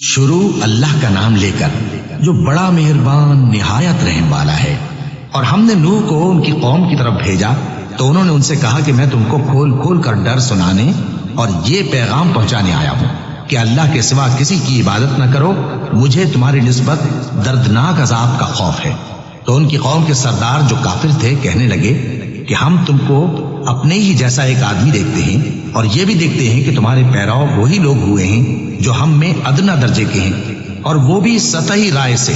شروع اللہ کا نام لے کر جو بڑا مہربان نہایت رحم والا ہے۔ اور ہم نے نوح کو ان کی قوم کی طرف بھیجا تو انہوں نے ان سے کہا کہ میں تم کو کھول کھول کر ڈر سنانے اور یہ پیغام پہنچانے آیا ہوں کہ اللہ کے سوا کسی کی عبادت نہ کرو، مجھے تمہاری نسبت دردناک عذاب کا خوف ہے۔ تو ان کی قوم کے سردار جو کافر تھے کہنے لگے کہ ہم تم کو اپنے ہی جیسا ایک آدمی دیکھتے ہیں اور یہ بھی دیکھتے ہیں کہ تمہارے پیراؤ وہی لوگ ہوئے ہیں جو ہم میں ادنا درجے کے ہیں، اور وہ بھی سطحی رائے سے،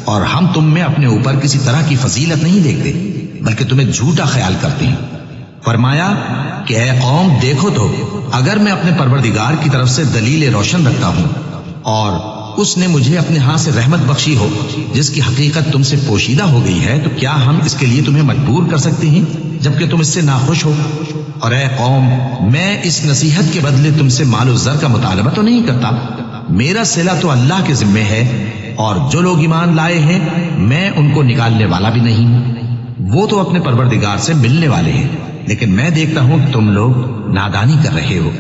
اور ہم تم میں اپنے اوپر کسی طرح کی فضیلت نہیں دیکھتے بلکہ تمہیں جھوٹا خیال کرتے ہیں۔ فرمایا کہ اے قوم دیکھو تو اگر میں اپنے پروردگار کی طرف سے دلیل روشن رکھتا ہوں اور اس نے مجھے اپنے ہاں سے رحمت بخشی ہو جس کی حقیقت تم سے پوشیدہ ہو گئی ہے، تو کیا ہم اس کے لیے تمہیں مجبور کر سکتے ہیں جبکہ تم اس سے ناخوش ہو؟ اور اے قوم میں اس نصیحت کے بدلے تم سے مال و زر کا مطالبہ تو نہیں کرتا، میرا صلہ تو اللہ کے ذمے ہے، اور جو لوگ ایمان لائے ہیں میں ان کو نکالنے والا بھی نہیں ہوں، وہ تو اپنے پروردگار سے ملنے والے ہیں، لیکن میں دیکھتا ہوں کہ تم لوگ نادانی کر رہے ہو۔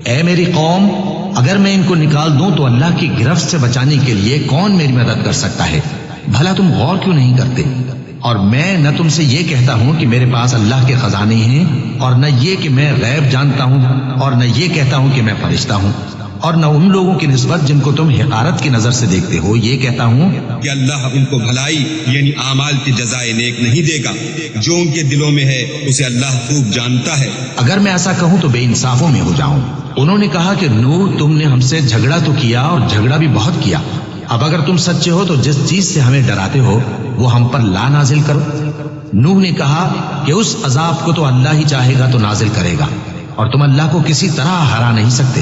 اے میری قوم اگر میں ان کو نکال دوں تو اللہ کی گرفت سے بچانے کے لیے کون میری مدد کر سکتا ہے؟ بھلا تم غور کیوں نہیں کرتے؟ اور میں نہ تم سے یہ کہتا ہوں کہ میرے پاس اللہ کے خزانے ہیں، اور نہ یہ کہ میں غیب جانتا ہوں، اور نہ یہ کہتا ہوں کہ میں فرشتہ ہوں، اور نہ ان لوگوں کی نسبت جن کو تم حقارت کی نظر سے دیکھتے ہو یہ کہتا ہوں کہ اللہ ان کو بھلائی یعنی اعمال کی جزائے نیک نہیں دے گا، جو ان کے دلوں میں ہے اسے اللہ خوب جانتا ہے۔ اگر میں ایسا کہوں تو بے انصافوں میں ہو جاؤں۔ انہوں نے کہا کہ نوح تم نے ہم سے جھگڑا تو کیا اور جھگڑا بھی بہت کیا، اب اگر تم سچے ہو تو جس چیز سے ہمیں ڈراتے ہو وہ ہم پر لا نازل کرو۔ نوح نے کہا کہ اس عذاب کو تو اللہ ہی چاہے گا تو نازل کرے گا، اور تم اللہ کو کسی طرح ہرا نہیں سکتے،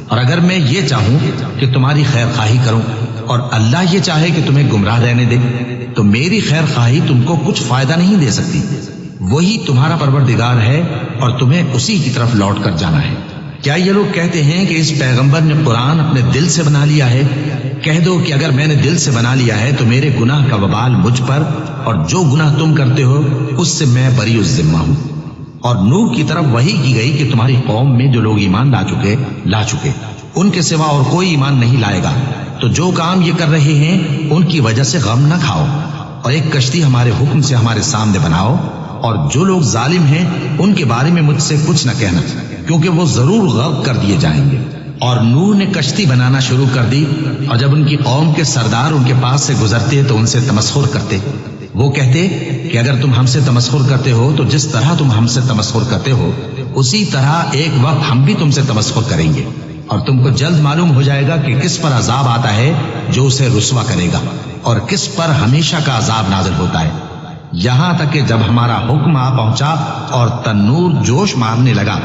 اور اگر میں یہ چاہوں کہ تمہاری خیر خواہی کروں اور اللہ یہ چاہے کہ تمہیں گمراہ رہنے دے تو میری خیر خواہی تم کو کچھ فائدہ نہیں دے سکتی، وہی تمہارا پروردگار ہے اور تمہیں اسی کی طرف لوٹ کر جانا ہے۔ کیا یہ لوگ کہتے ہیں کہ اس پیغمبر نے قرآن اپنے دل سے بنا لیا ہے؟ کہہ دو کہ اگر میں نے دل سے بنا لیا ہے تو میرے گناہ کا وبال مجھ پر، اور جو گناہ تم کرتے ہو اس سے میں بری الذمہ ہوں۔ اور نوح کی طرف وحی کی گئی کہ تمہاری قوم میں جو لوگ ایمان لا چکے ان کے سوا اور کوئی ایمان نہیں لائے گا، تو جو کام یہ کر رہے ہیں ان کی وجہ سے غم نہ کھاؤ، اور ایک کشتی ہمارے حکم سے ہمارے سامنے بناؤ، اور جو لوگ ظالم ہیں ان کے بارے میں مجھ سے کچھ نہ کہنا، کیونکہ وہ ضرور غرق کر دیے جائیں گے۔ اور نوح نے کشتی بنانا شروع کر دی، اور جب ان کی قوم کے سردار ان کے پاس سے گزرتے تو ان سے تمسخر کرتے۔ وہ کہتے کہ اگر تم ہم سے تمسخر کرتے ہو تو جس طرح تم ہم سے تمسخر کرتے ہو اسی طرح ایک وقت ہم بھی تم سے تمسخر کریں گے، اور تم کو جلد معلوم ہو جائے گا کہ کس پر عذاب آتا ہے جو اسے رسوا کرے گا، اور کس پر ہمیشہ کا عذاب نازل ہوتا ہے، یہاں تک کہ جب ہمارا حکم آ پہنچا اور تنور جوش مارنے لگا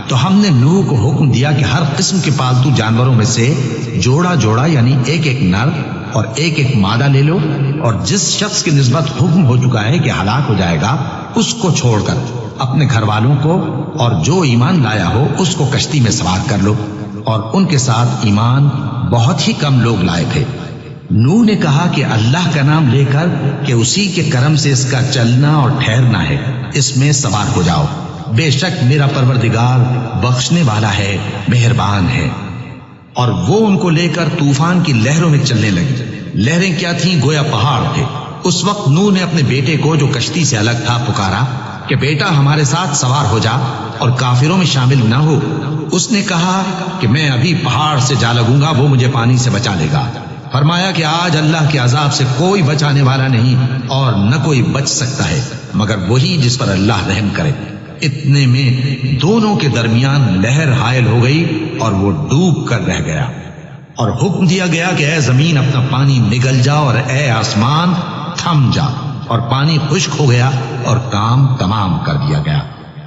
تو ہم نے نوح کو حکم دیا کہ ہر قسم کے پالتو جانوروں میں سے جوڑا جوڑا یعنی ایک ایک نر اور ایک ایک مادہ لے لو، اور جس شخص کی نسبت حکم ہو چکا ہے کہ ہلاک ہو جائے گا اس کو چھوڑ کر اپنے گھر والوں کو اور جو ایمان لایا ہو اس کو کشتی میں سوار کر لو، اور ان کے ساتھ ایمان بہت ہی کم لوگ لائے تھے۔ نوح نے کہا کہ اللہ کا نام لے کر کہ اسی کے کرم سے اس کا چلنا اور ٹھہرنا ہے، اس میں سوار ہو جاؤ، بے شک میرا پروردگار بخشنے والا ہے، مہربان ہے۔ اور وہ ان کو لے کر طوفان کی لہروں میں چلنے لگے۔ لہریں کیا تھیں؟ گویا پہاڑ تھے۔ اس وقت نوح نے اپنے بیٹے کو جو کشتی سے الگ تھا پکارا کہ بیٹا ہمارے ساتھ سوار ہو جا اور کافروں میں شامل نہ ہو۔ اس نے کہا کہ میں ابھی پہاڑ سے جا لگوں گا، وہ مجھے پانی سے بچا لے گا۔ فرمایا کہ آج اللہ کے عذاب سے کوئی بچانے والا نہیں اور نہ کوئی بچ سکتا ہے مگر وہی جس پر اللہ رحم کرے۔ اتنے میں دونوں کے درمیان لہر حائل ہو گئی اور وہ ڈوب کر رہ گیا، اور حکم دیا گیا کہ اے زمین اپنا پانی نگل جا، اور اے آسمان تھم جا، اور پانی خشک ہو گیا اور کام تمام کر دیا گیا،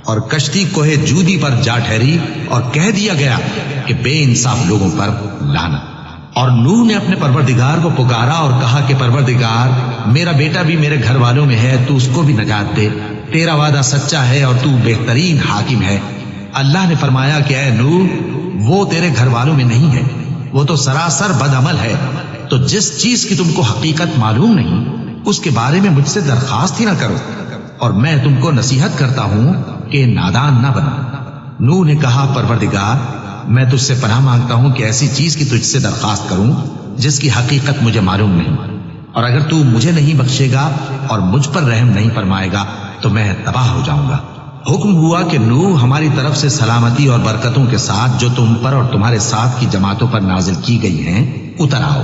اور کشتی کوہ جودی پر جا ٹھہری، اور کہہ دیا گیا کہ بے انصاف لوگوں پر لعنت۔ اور نوح نے اپنے پروردگار کو پکارا اور کہا کہ پروردگار میرا بیٹا بھی میرے گھر والوں میں ہے، تو اس کو بھی نجات دے، تیرا وعدہ سچا ہے اور تو بہترین حاکم ہے۔ اللہ نے فرمایا کہ اے نوح وہ تیرے گھر والوں میں نہیں ہے، وہ تو سراسر بد عمل ہے، تو جس چیز کی تم کو حقیقت معلوم نہیں اس کے بارے میں مجھ سے درخواست ہی نہ کرو، اور میں تم کو نصیحت کرتا ہوں کہ نادان نہ بنو۔ نوح نے کہا پروردگار میں تجھ سے پناہ مانگتا ہوں کہ ایسی چیز کی تجھ سے درخواست کروں جس کی حقیقت مجھے معلوم نہیں، اور اگر تو مجھے نہیں بخشے گا اور مجھ پر رحم نہیں فرمائے گا تو میں تباہ ہو جاؤں گا۔ حکم ہوا کہ نوح ہماری طرف سے سلامتی اور برکتوں کے ساتھ جو تم پر اور تمہارے ساتھ کی جماعتوں پر نازل کی گئی ہیں اتر آؤ،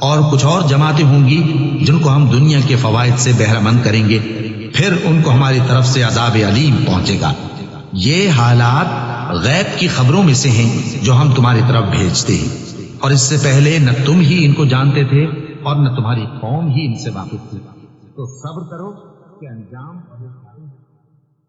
اور کچھ اور جماعتیں ہوں گی جن کو ہم دنیا کے فوائد سے بہرہ مند کریں گے، پھر ان کو ہماری طرف سے عذاب علیم پہنچے گا۔ یہ حالات غیب کی خبروں میں سے ہیں جو ہم تمہاری طرف بھیجتے ہیں، اور اس سے پہلے نہ تم ہی ان کو جانتے تھے اور نہ تمہاری قوم ہی ان سے واقف تھی، تو صبر کرو کہ انجام